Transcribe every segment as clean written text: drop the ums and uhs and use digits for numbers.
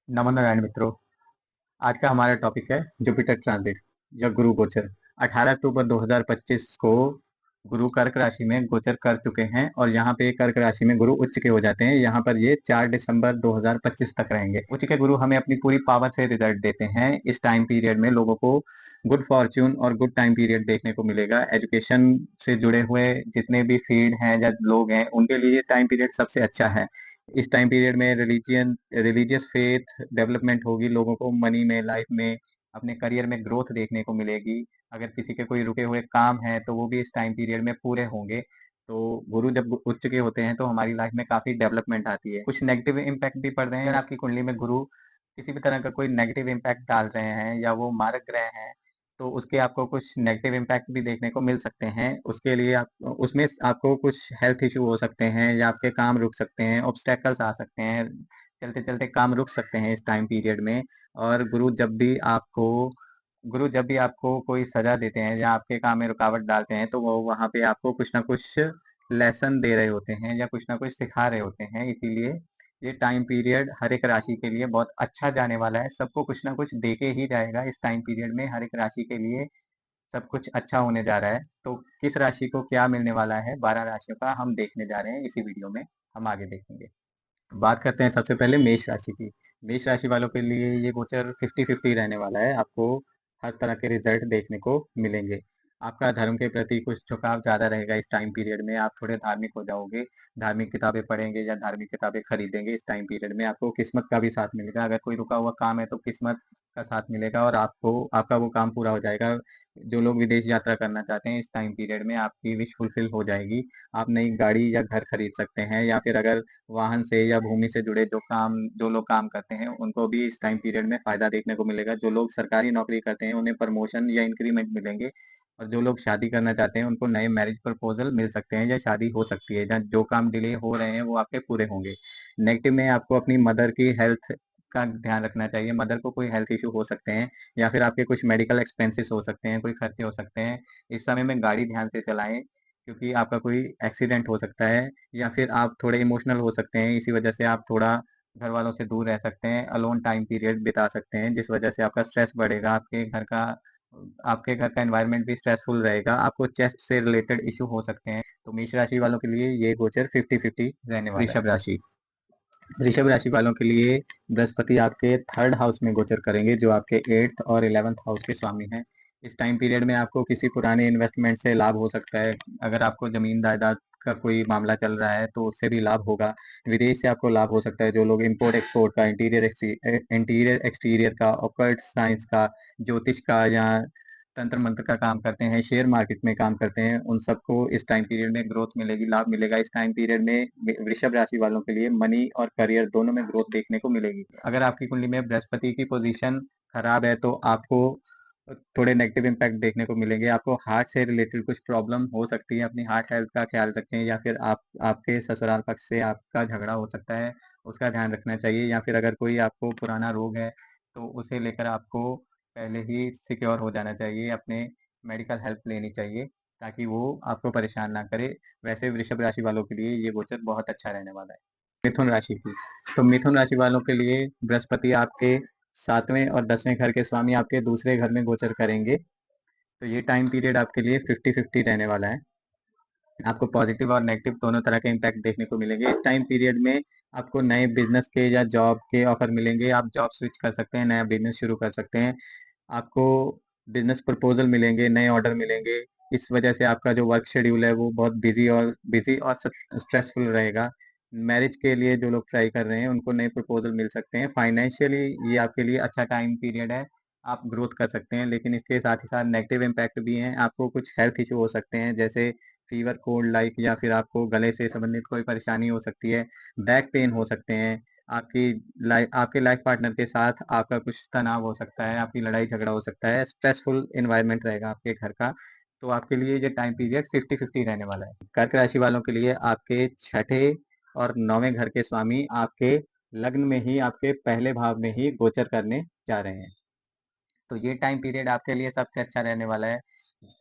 नमो नारायण मित्रों। आज का हमारा टॉपिक है जुपिटर ट्रांजिट या गुरु गोचर। 18 अक्टूबर 2025 को गुरु कर्क राशि में गोचर कर चुके हैं और यहाँ पे कर्क राशि में गुरु उच्च के हो जाते हैं। यहाँ पर ये 4 दिसंबर 2025 तक रहेंगे। उच्च के गुरु हमें अपनी पूरी पावर से रिजल्ट देते हैं। इस टाइम पीरियड में लोगों को गुड फॉर्च्यून और गुड टाइम पीरियड देखने को मिलेगा। एजुकेशन से जुड़े हुए जितने भी फील्ड हैं या लोग हैं उनके लिए टाइम पीरियड सबसे अच्छा है। इस टाइम पीरियड में रिलीजियस फेथ डेवलपमेंट होगी। लोगों को मनी में, लाइफ में, अपने करियर में ग्रोथ देखने को मिलेगी। अगर किसी के कोई रुके हुए काम है तो वो भी इस टाइम पीरियड में पूरे होंगे। तो गुरु जब उच्च के होते हैं तो हमारी लाइफ में काफी डेवलपमेंट आती है। कुछ नेगेटिव इम्पैक्ट भी पड़ रहे हैं। अगर आपकी कुंडली में गुरु किसी भी तरह का कोई नेगेटिव इम्पैक्ट डाल रहे हैं या वो मारक ग्रह हैं तो उसके आपको कुछ नेगेटिव इम्पैक्ट भी देखने को मिल सकते हैं। उसके लिए आप उसमें आपको कुछ हेल्थ इशू हो सकते हैं या आपके काम रुक सकते हैं, ऑब्स्टेकल्स आ सकते हैं, चलते चलते काम रुक सकते हैं इस टाइम पीरियड में। और गुरु जब भी आपको कोई सजा देते हैं या आपके काम में रुकावट डालते हैं तो वो वहां पे आपको कुछ ना कुछ लेसन दे रहे होते हैं या कुछ ना कुछ सिखा रहे होते हैं। इसीलिए ये टाइम पीरियड हर एक राशि के लिए बहुत अच्छा जाने वाला है। सबको कुछ ना कुछ दे के ही जाएगा। इस टाइम पीरियड में हर एक राशि के लिए सब कुछ अच्छा होने जा रहा है। तो किस राशि को क्या मिलने वाला है, 12 राशियों का हम देखने जा रहे हैं इसी वीडियो में। हम आगे देखेंगे। बात करते हैं सबसे पहले मेष राशि की। मेष राशि वालों के लिए ये गोचर 50-50 रहने वाला है। आपको हर तरह के रिजल्ट देखने को मिलेंगे। आपका धर्म के प्रति कुछ झुकाव ज्यादा रहेगा। इस टाइम पीरियड में आप थोड़े धार्मिक हो जाओगे। धार्मिक किताबें पढ़ेंगे या धार्मिक किताबें खरीदेंगे। इस टाइम पीरियड में आपको किस्मत का भी साथ मिलेगा। अगर कोई रुका हुआ काम है तो किस्मत का साथ मिलेगा और आपको आपका वो काम पूरा हो जाएगा। जो लोग विदेश यात्रा करना चाहते हैं इस टाइम पीरियड में आपकी विश फुलफिल हो जाएगी। आप नई गाड़ी या घर खरीद सकते हैं या फिर अगर वाहन से या भूमि से जुड़े जो लोग काम करते हैं उनको भी इस टाइम पीरियड में फायदा देखने को मिलेगा। जो लोग सरकारी नौकरी करते हैं उन्हें प्रमोशन या इंक्रीमेंट मिलेंगे। और जो लोग शादी करना चाहते हैं उनको नए मैरिज प्रपोजल मिल सकते हैं या शादी हो सकती है। जहाँ जो काम डिले हो रहे हैं वो आपके पूरे होंगे। नेगेटिव में आपको अपनी मदर की हेल्थ का ध्यान रखना चाहिए। मदर को कोई हेल्थ इशू हो सकते हैं या फिर आपके कुछ मेडिकल एक्सपेंसेस हो सकते हैं, कोई खर्चे हो सकते हैं। इस समय में गाड़ी ध्यान से चलाएं क्योंकि आपका कोई एक्सीडेंट हो सकता है या फिर आप थोड़े इमोशनल हो सकते हैं। इसी वजह से आप थोड़ा घर वालों से दूर रह सकते हैं, अलोन टाइम पीरियड बिता सकते हैं जिस वजह से आपका स्ट्रेस बढ़ेगा। आपके घर का एनवायरनमेंट भी स्ट्रेसफुल रहेगा। आपको चेस्ट से रिलेटेड इशू हो सकते हैं। तो मेष राशि वालों के लिए ये गोचर 50-50 रहने वाला है। ऋषभ राशि वालों के लिए बृहस्पति आपके थर्ड हाउस में गोचर करेंगे जो आपके 8th और 11th हाउस के स्वामी हैं। इस टाइम पीरियड में आपको किसी पुराने इन्वेस्टमेंट से लाभ हो सकता है। अगर आपको जमीन जायदाद का कोई मामला चल रहा है तो उससे भी लाभ होगा। विदेश से आपको लाभ हो सकता है। जो लोग इंपोर्ट एक्सपोर्ट का, इंटीरियर एक्सटीरियर का, ऑकल्ट साइंस का, ज्योतिष का या तंत्र मंत्र का काम करते हैं, शेयर मार्केट में काम करते हैं, उन सबको इस टाइम पीरियड में ग्रोथ मिलेगी, लाभ मिलेगा। इस टाइम पीरियड में वृषभ राशि वालों के लिए मनी और करियर दोनों में ग्रोथ देखने को मिलेगी। अगर आपकी कुंडली में बृहस्पति की पोजीशन खराब है तो आपको थोड़े नेगेटिव इम्पैक्ट देखने को मिलेंगे। आपको हार्ट से रिलेटेड कुछ प्रॉब्लम हो सकती है। अपनी हार्ट हेल्थ का ख्याल रखें या फिर आपके ससुराल पक्ष से आपका झगड़ा हो सकता है, उसका ध्यान रखना चाहिए। या फिर अगर कोई आपको पुराना रोग है तो उसे लेकर आपको पहले ही सिक्योर हो जाना चाहिए। अपने मेडिकल हेल्प लेनी चाहिए ताकि वो आपको परेशान ना करे। वैसे वृषभ राशि वालों के लिए ये गोचर बहुत अच्छा रहने वाला है। मिथुन राशि की, तो मिथुन राशि वालों के लिए बृहस्पति आपके 7वें और 10वें घर के स्वामी आपके दूसरे घर में गोचर करेंगे। तो ये टाइम पीरियड आपके लिए 50-50 रहने वाला है। आपको पॉजिटिव और नेगेटिव दोनों तरह के इम्पैक्ट देखने को मिलेंगे। इस टाइम पीरियड में आपको नए बिजनेस के या जॉब के ऑफर मिलेंगे। आप जॉब स्विच कर सकते हैं, नया बिजनेस शुरू कर सकते हैं। आपको बिजनेस प्रपोजल मिलेंगे, नए ऑर्डर मिलेंगे। इस वजह से आपका जो वर्क शेड्यूल है वो बहुत बिजी और स्ट्रेसफुल रहेगा। मैरिज के लिए जो लोग ट्राई कर रहे हैं उनको नए प्रपोजल मिल सकते हैं। फाइनेंशियली ये आपके लिए अच्छा टाइम पीरियड है। आप ग्रोथ कर सकते हैं लेकिन इसके साथ ही साथ नेगेटिव इम्पैक्ट भी हैं। आपको कुछ हेल्थ इशू हो सकते हैं जैसे फीवर, कोल्ड लाइक, या फिर आपको गले से संबंधित कोई परेशानी हो सकती है। बैक पेन हो सकते हैं। आपके लाइफ पार्टनर के साथ आपका कुछ तनाव हो सकता है, आपकी लड़ाई झगड़ा हो सकता है। स्ट्रेसफुल इन्वायरमेंट रहेगा आपके घर का। तो आपके लिए ये टाइम पीरियड 50-50 रहने वाला है। कर्क राशि वालों के लिए आपके छठे और 9वें घर के स्वामी आपके लग्न में ही, आपके पहले भाव में ही गोचर करने जा रहे हैं। तो ये टाइम पीरियड आपके लिए सबसे अच्छा रहने वाला है।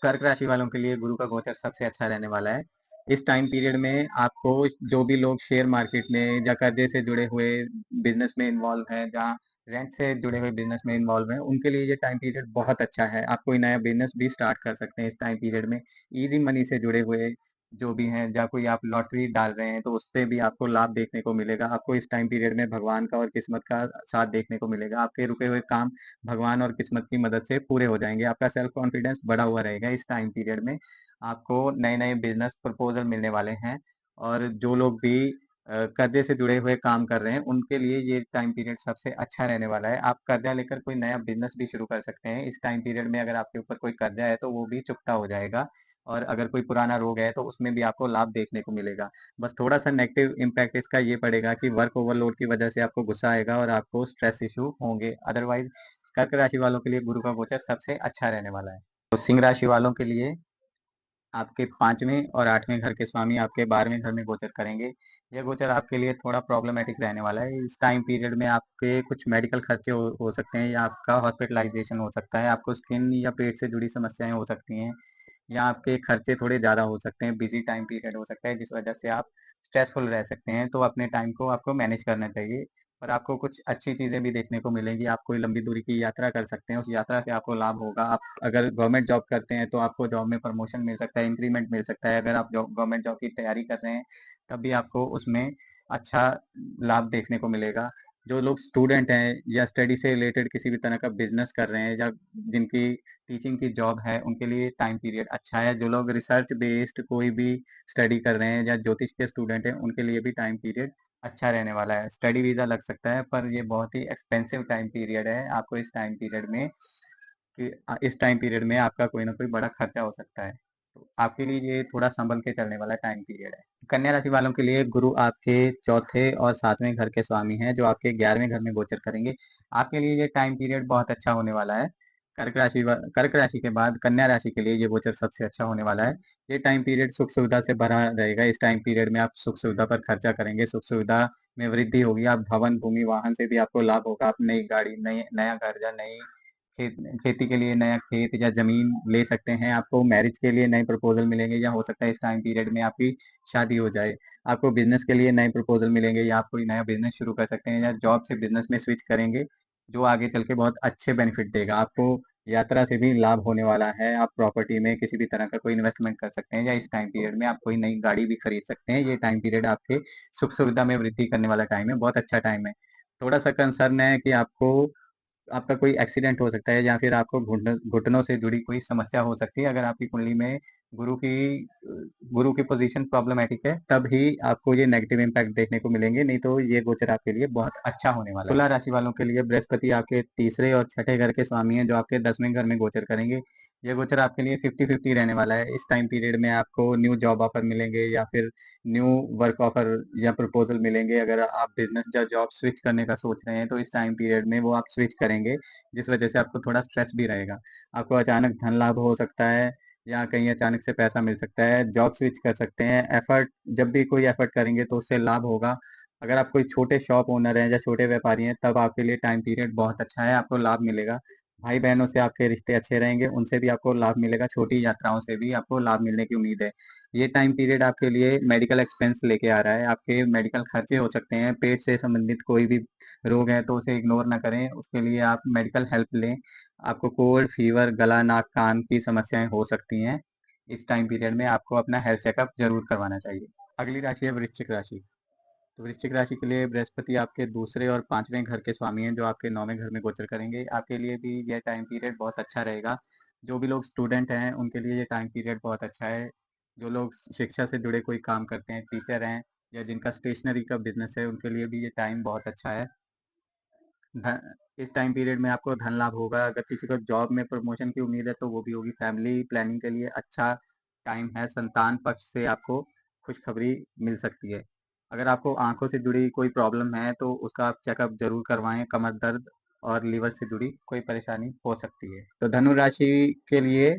कर्क राशि वालों के लिए गुरु का गोचर सबसे अच्छा रहने वाला है। इस टाइम पीरियड में आपको जो भी लोग शेयर मार्केट में या कर्जे से जुड़े हुए बिजनेस में इन्वॉल्व हैं, जहाँ रेंट से जुड़े हुए बिजनेस में इन्वॉल्व हैं, उनके लिए ये टाइम पीरियड बहुत अच्छा है। आप कोई नया बिजनेस भी स्टार्ट कर सकते हैं इस टाइम पीरियड में। इजी मनी से जुड़े हुए जो भी हैं, या कोई आप लॉटरी डाल रहे हैं तो उससे भी आपको लाभ देखने को मिलेगा। आपको इस टाइम पीरियड में भगवान का और किस्मत का साथ देखने को मिलेगा। आपके रुके हुए काम भगवान और किस्मत की मदद से पूरे हो जाएंगे। आपका सेल्फ कॉन्फिडेंस बढ़ा हुआ रहेगा इस टाइम पीरियड में। आपको नए नए बिजनेस प्रपोजल मिलने वाले हैं। और जो लोग भी कर्जे से जुड़े हुए काम कर रहे हैं, उनके लिए ये टाइम पीरियड सबसे अच्छा रहने वाला है। आप कर्जा लेकर कोई नया बिजनेस भी शुरू कर सकते हैं इस टाइम पीरियड में। अगर आपके ऊपर कोई कर्जा है तो वो भी चुकता हो जाएगा। और अगर कोई पुराना रोग है तो उसमें भी आपको लाभ देखने को मिलेगा। बस थोड़ा सा नेगेटिव इम्पैक्ट इसका ये पड़ेगा कि वर्क ओवरलोड की वजह से आपको गुस्सा आएगा और आपको स्ट्रेस इशू होंगे। अदरवाइज कर्क राशि वालों के लिए गुरु का गोचर सबसे अच्छा रहने वाला है। तो सिंह राशि वालों के लिए आपके 5वें और 8वें घर के स्वामी आपके 12वें घर में गोचर करेंगे। यह गोचर आपके लिए थोड़ा प्रॉब्लमैटिक रहने वाला है। इस टाइम पीरियड में आपके कुछ मेडिकल खर्चे हो सकते हैं, या आपका हॉस्पिटलाइजेशन हो सकता है। आपको स्किन या पेट से जुड़ी समस्याएं हो सकती हैं, या आपके खर्चे थोड़े ज़्यादा हो सकते हैं। बिजी टाइम पीरियड हो सकता है जिस वजह से आप स्ट्रेसफुल रह सकते हैं। तो अपने टाइम को आपको मैनेज करना चाहिए। पर आपको कुछ अच्छी चीज़ें भी देखने को मिलेंगी। आप कोई लंबी दूरी की यात्रा कर सकते हैं, उस यात्रा से आपको लाभ होगा। आप अगर गवर्नमेंट जॉब करते हैं तो आपको जॉब में प्रमोशन मिल सकता है, इंक्रीमेंट मिल सकता है। अगर आप जॉब गवर्नमेंट जॉब की तैयारी कर रहे हैं तब भी आपको उसमें अच्छा लाभ देखने को मिलेगा। जो लोग स्टूडेंट हैं या स्टडी से रिलेटेड किसी भी तरह का बिजनेस कर रहे हैं, या जिनकी टीचिंग की जॉब है, उनके लिए टाइम पीरियड अच्छा है। जो लोग रिसर्च बेस्ड कोई भी स्टडी कर रहे हैं या ज्योतिष के स्टूडेंट हैं, उनके लिए भी टाइम पीरियड अच्छा रहने वाला है। स्टडी वीज़ा लग सकता है पर ये बहुत ही एक्सपेंसिव टाइम पीरियड है। आपको इस टाइम पीरियड में इस टाइम पीरियड में आपका कोई ना कोई बड़ा खर्चा हो सकता है। तो आपके लिए ये थोड़ा संभल के चलने वाला टाइम पीरियड है। कन्या राशि वालों के लिए गुरु आपके चौथे और 7वें घर के स्वामी हैं, जो आपके 11वें घर में गोचर करेंगे। आपके लिए ये टाइम पीरियड बहुत अच्छा होने वाला है। कर्क राशि के बाद कन्या राशि के लिए ये गोचर सबसे अच्छा होने वाला है। ये टाइम पीरियड सुख सुविधा से भरा रहेगा। इस टाइम पीरियड में आप सुख सुविधा पर खर्चा करेंगे, सुख सुविधा में वृद्धि होगी। आप भवन भूमि वाहन से भी आपको लाभ होगा। आप नई गाड़ी, नई नया घर या नई खेती के लिए नया खेत या जमीन ले सकते हैं। आपको मैरिज के लिए नए प्रपोजल मिलेंगे, या हो सकता है इस टाइम पीरियड में आपकी शादी हो जाए। आपको बिजनेस के लिए नए प्रपोजल मिलेंगे, या आप कोई नया बिजनेस शुरू कर सकते हैं, या जॉब से बिजनेस में स्विच करेंगे, जो आगे चल के बहुत अच्छे बेनिफिट देगा आपको। यात्रा से भी लाभ होने वाला है। आप प्रॉपर्टी में किसी भी तरह का कोई इन्वेस्टमेंट कर सकते हैं, या इस टाइम पीरियड में आप कोई नई गाड़ी भी खरीद सकते हैं। ये टाइम पीरियड आपके सुख सुविधा में वृद्धि करने वाला टाइम है, बहुत अच्छा टाइम है। थोड़ा सा कंसर्न है कि आपका कोई एक्सीडेंट हो सकता है, या फिर आपको घुटनों से जुड़ी कोई समस्या हो सकती है। अगर आपकी कुंडली में गुरु की गुरु की पोजीशन प्रॉब्लमेटिक है, तब ही आपको ये नेगेटिव इम्पैक्ट देखने को मिलेंगे। नहीं तो ये गोचर आपके लिए बहुत अच्छा होने वाला है। तुला राशि वालों के लिए बृहस्पति आपके तीसरे और छठे घर के स्वामी हैं, जो आपके 10वें घर में गोचर करेंगे। ये गोचर आपके लिए 50-50 रहने वाला है। इस टाइम पीरियड में आपको न्यू जॉब ऑफर मिलेंगे, या फिर न्यू वर्क ऑफर या प्रपोजल मिलेंगे। अगर आप बिजनेस या जॉब स्विच करने का सोच रहे हैं तो इस टाइम पीरियड में वो आप स्विच करेंगे, जिस वजह से आपको थोड़ा स्ट्रेस भी रहेगा। आपको अचानक धन लाभ हो सकता है, या कहीं अचानक से पैसा मिल सकता है। जॉब स्विच कर सकते हैं। एफर्ट, जब भी कोई एफर्ट करेंगे तो उससे लाभ होगा। अगर आप कोई छोटे शॉप ओनर हैं या छोटे व्यापारी हैं, तब आपके लिए टाइम पीरियड बहुत अच्छा है, आपको लाभ मिलेगा। भाई बहनों से आपके रिश्ते अच्छे रहेंगे, उनसे भी आपको लाभ मिलेगा। छोटी यात्राओं से भी आपको लाभ मिलने की उम्मीद है। ये टाइम पीरियड आपके लिए मेडिकल एक्सपेंस लेके आ रहा है। आपके मेडिकल खर्चे हो सकते हैं। पेट से संबंधित कोई भी रोग है तो उसे इग्नोर ना करें, उसके लिए आप मेडिकल हेल्प लें। आपको कोल्ड, फीवर, गला, नाक, कान की समस्याएं हो सकती हैं। इस टाइम पीरियड में आपको अपना हेल्थ चेकअप जरूर करवाना चाहिए। अगली राशि है वृश्चिक राशि। तो वृश्चिक राशि के लिए बृहस्पति आपके दूसरे और 5वें घर के स्वामी हैं, जो आपके 9वें घर में गोचर करेंगे। आपके लिए भी यह टाइम पीरियड बहुत अच्छा रहेगा। जो भी लोग स्टूडेंट हैं उनके लिए ये टाइम पीरियड बहुत अच्छा है। जो लोग शिक्षा से जुड़े कोई काम करते हैं, टीचर हैं, या जिनका स्टेशनरी का बिजनेस है, उनके लिए भी ये टाइम बहुत अच्छा है। इस टाइम पीरियड में आपको धन लाभ होगा। अगर किसी को जॉब में प्रमोशन की उम्मीद है तो वो भी होगी। फैमिली प्लानिंग के लिए अच्छा टाइम है। संतान पक्ष से आपको खुशखबरी मिल सकती है। अगर आपको आंखों से जुड़ी कोई प्रॉब्लम है तो उसका आप चेकअप जरूर करवाएं। कमर दर्द और लीवर से जुड़ी कोई परेशानी हो सकती है। तो धनु राशि के लिए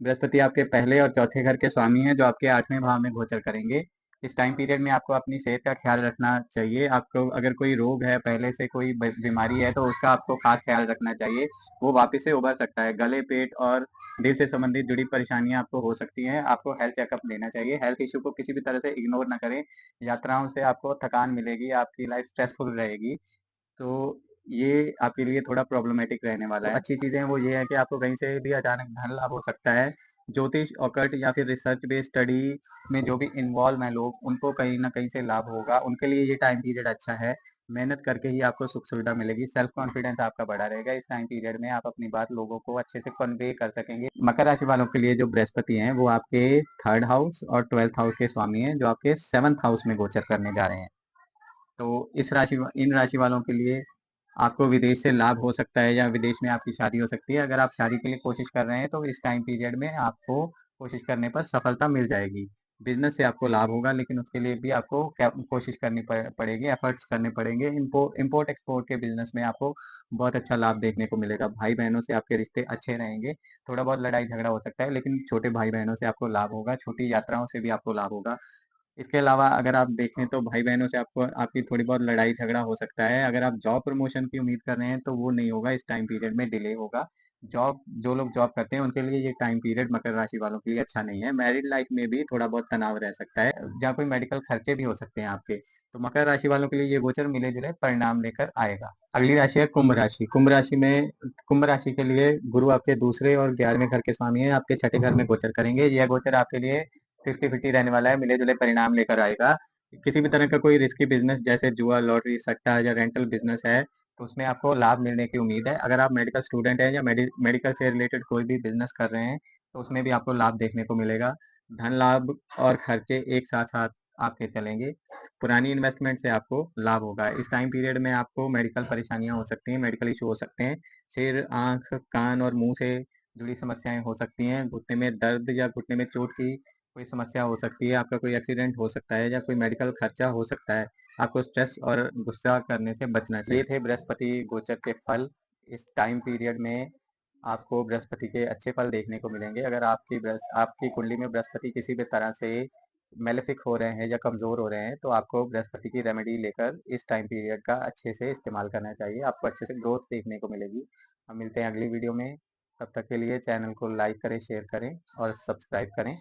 बृहस्पति आपके पहले और चौथे घर के स्वामी हैं, जो आपके 8वें भाव में गोचर करेंगे। इस टाइम पीरियड में आपको अपनी सेहत का ख्याल रखना चाहिए। आपको अगर कोई रोग है, पहले से कोई बीमारी है, तो उसका आपको खास ख्याल रखना चाहिए। वो वापस से उभर सकता है। गले, पेट और दिल से संबंधित जुड़ी परेशानियां आपको हो सकती हैं। आपको हेल्थ चेकअप लेना चाहिए। हेल्थ इशू को किसी भी तरह से इग्नोर ना करें। यात्राओं से आपको थकान मिलेगी, आपकी लाइफ स्ट्रेसफुल रहेगी। तो ये आपके लिए थोड़ा प्रॉब्लमेटिक रहने वाला है। अच्छी चीज़ें वो ये है कि आपको कहीं से भी अचानक धन लाभ हो सकता है। ज्योतिष, ऑकल्ट या फिर रिसर्च बेस्ड स्टडी में जो भी इन्वॉल्व हैं लोग, उनको कहीं न कहीं से लाभ होगा। उनके लिए ये टाइम पीरियड अच्छा है। मेहनत करके ही आपको सुख-सुविधा मिलेगी। सेल्फ कॉन्फिडेंस आपका बढ़ा रहेगा। इस टाइम पीरियड में आप अपनी बात लोगों को अच्छे से कन्वे कर सकेंगे। मकर राशि वालों के लिए जो बृहस्पति हैं, वो आपके 3rd हाउस और 12th हाउस के स्वामी हैं, जो आपके 7th हाउस में गोचर करने जा रहे हैं। तो इन राशि वालों के लिए आपको विदेश से लाभ हो सकता है या विदेश में आपकी शादी हो सकती है। अगर आप शादी के लिए कोशिश कर रहे हैं तो इस टाइम पीरियड में आपको कोशिश करने पर सफलता मिल जाएगी। बिज़नेस से आपको लाभ होगा, लेकिन उसके लिए भी आपको क्या कोशिश करनी पड़ेगी, एफर्ट्स करने पड़ेंगे। इम्पोर्ट एक्सपोर्ट के बिज़नेस में आपको बहुत अच्छा लाभ देखने को मिलेगा। भाई-बहनों से आपके रिश्ते अच्छे रहेंगे। थोड़ा बहुत लड़ाई झगड़ा हो सकता है, लेकिन छोटे भाई-बहनों से आपको लाभ होगा। छोटी यात्राओं से भी आपको लाभ होगा। इसके अलावा अगर आप देखें तो भाई-बहनों से आपको आपकी थोड़ी बहुत लड़ाई-झगड़ा हो सकता है। अगर आप जॉब प्रमोशन की उम्मीद कर रहे हैं तो वो नहीं होगा, इस टाइम पीरियड में डिले होगा। जो लोग जॉब करते हैं उनके लिए ये टाइम पीरियड मकर राशि वालों के लिए अच्छा नहीं है। मैरिड लाइफ में भी थोड़ा बहुत तनाव रह सकता है, जहाँ कोई मेडिकल खर्चे भी हो सकते हैं आपके। तो मकर राशि वालों के लिए ये गोचर मिले-जुले परिणाम लेकर आएगा। अगली राशि है कुंभ राशि। कुंभ राशि के लिए गुरु आपके दूसरे और 11वें घर के स्वामी हैं, आपके छठे घर में गोचर करेंगे। यह गोचर आपके लिए 50-50 रहने वाला है, मिले-जुले परिणाम लेकर आएगा। किसी भी तरह का कोई रिस्की बिज़नेस जैसे जुआ, लॉटरी, सट्टा या रेंटल बिज़नेस है, तो उसमें आपको लाभ मिलने की उम्मीद है। अगर आप मेडिकल स्टूडेंट हैं या मेडिकल से रिलेटेड कोई भी बिज़नेस कर रहे हैं, तो उसमें भी आपको लाभ देखने को मिलेगा। धन लाभ और खर्चे एक साथ-साथ आपके चलेंगे। पुरानी इन्वेस्टमेंट से आपको लाभ होगा। इस टाइम पीरियड में आपको मेडिकल परेशानियाँ हो सकती हैं, मेडिकल इश्यू हो सकते हैं। सिर, आँख, कान और मुँह से जुड़ी समस्याएँ हो सकती हैं। घुटने में दर्द या घुटने में चोट की कोई समस्या हो सकती है, आपका कोई एक्सीडेंट हो सकता है या कोई मेडिकल खर्चा हो सकता है। आपको स्ट्रेस और गुस्सा करने से बचना चाहिए। ये थे बृहस्पति गोचर के फल। इस टाइम पीरियड में आपको बृहस्पति के अच्छे फल देखने को मिलेंगे। अगर आपकी कुंडली में बृहस्पति किसी भी तरह से मेलेफिक हो रहे हैं या कमज़ोर हो रहे हैं, तो आपको बृहस्पति की रेमेडी लेकर इस टाइम पीरियड का अच्छे से इस्तेमाल करना चाहिए। आपको अच्छे से ग्रोथ देखने को मिलेगी। हम मिलते हैं अगली वीडियो में। तब तक के लिए चैनल को लाइक करें, शेयर करें और सब्सक्राइब करें।